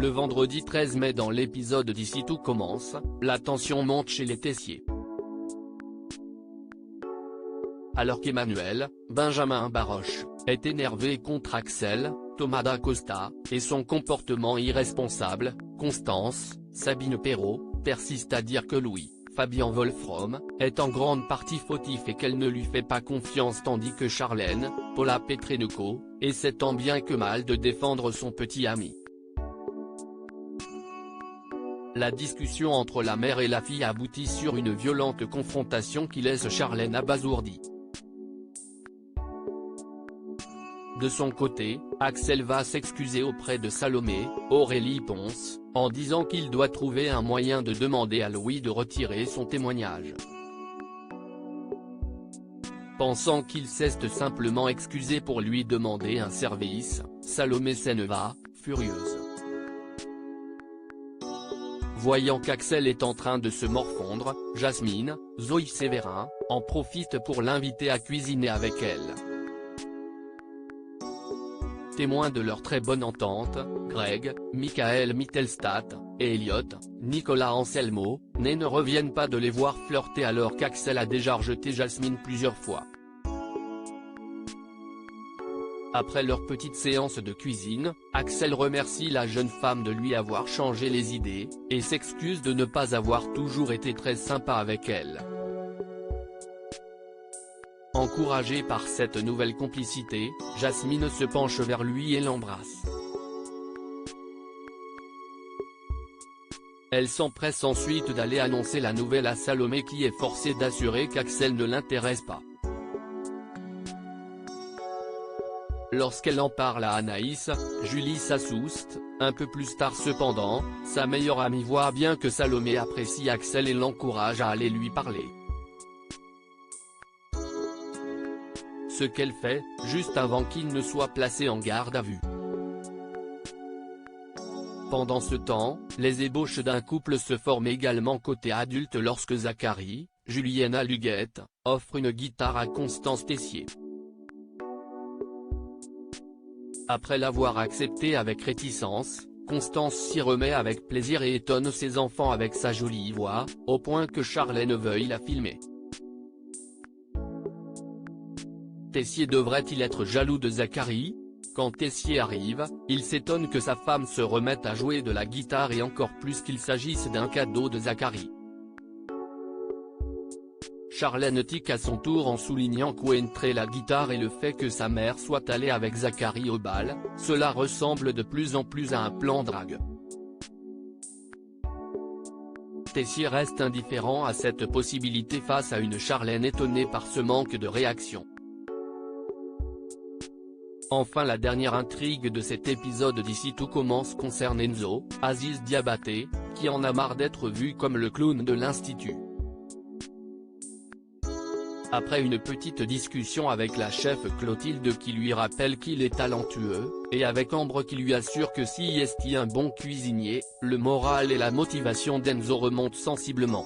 Le vendredi 13 mai dans l'épisode d'Ici tout commence, la tension monte chez les Tessier. Alors qu'Emmanuel, Benjamin Baroche, est énervé contre Axel, Thomas Dacosta, et son comportement irresponsable, Constance, Sabine Perrault, persiste à dire que Louis, Fabien Wolfrom, est en grande partie fautif et qu'elle ne lui fait pas confiance tandis que Charlène, Paula Petrenko, essaie tant bien que mal de défendre son petit ami. La discussion entre la mère et la fille aboutit sur une violente confrontation qui laisse Charlène abasourdie. De son côté, Axel va s'excuser auprès de Salomé, Aurélie Ponce, en disant qu'il doit trouver un moyen de demander à Louis de retirer son témoignage. Pensant qu'il s'est simplement excusé pour lui demander un service, Salomé s'en va, furieuse. Voyant qu'Axel est en train de se morfondre, Jasmine, Zoé Sévérin, en profite pour l'inviter à cuisiner avec elle. Témoins de leur très bonne entente, Greg, Michael Mittelstadt, et Elliot, Nicolas Anselmo, ne reviennent pas de les voir flirter alors qu'Axel a déjà rejeté Jasmine plusieurs fois. Après leur petite séance de cuisine, Axel remercie la jeune femme de lui avoir changé les idées, et s'excuse de ne pas avoir toujours été très sympa avec elle. Encouragée par cette nouvelle complicité, Jasmine se penche vers lui et l'embrasse. Elle s'empresse ensuite d'aller annoncer la nouvelle à Salomé qui est forcée d'assurer qu'Axel ne l'intéresse pas. Lorsqu'elle en parle à Anaïs, Julie s'assouste, un peu plus tard cependant, sa meilleure amie voit bien que Salomé apprécie Axel et l'encourage à aller lui parler. Ce qu'elle fait, juste avant qu'il ne soit placé en garde à vue. Pendant ce temps, les ébauches d'un couple se forment également côté adulte lorsque Zachary, Juliana Luguette, offre une guitare à Constance Tessier. Après l'avoir acceptée avec réticence, Constance s'y remet avec plaisir et étonne ses enfants avec sa jolie voix, au point que Charlène veuille la filmer. Tessier devrait-il être jaloux de Zachary? Quand Tessier arrive, il s'étonne que sa femme se remette à jouer de la guitare et encore plus qu'il s'agisse d'un cadeau de Zachary. Charlène tique à son tour en soulignant qu'outre la guitare et le fait que sa mère soit allée avec Zachary au bal, cela ressemble de plus en plus à un plan drague. Tessier reste indifférent à cette possibilité face à une Charlène étonnée par ce manque de réaction. Enfin la dernière intrigue de cet épisode d'Ici tout commence concerne Enzo, Aziz Diabaté, qui en a marre d'être vu comme le clown de l'institut. Après une petite discussion avec la chef Clotilde qui lui rappelle qu'il est talentueux, et avec Ambre qui lui assure que si est un bon cuisinier, le moral et la motivation d'Enzo remontent sensiblement.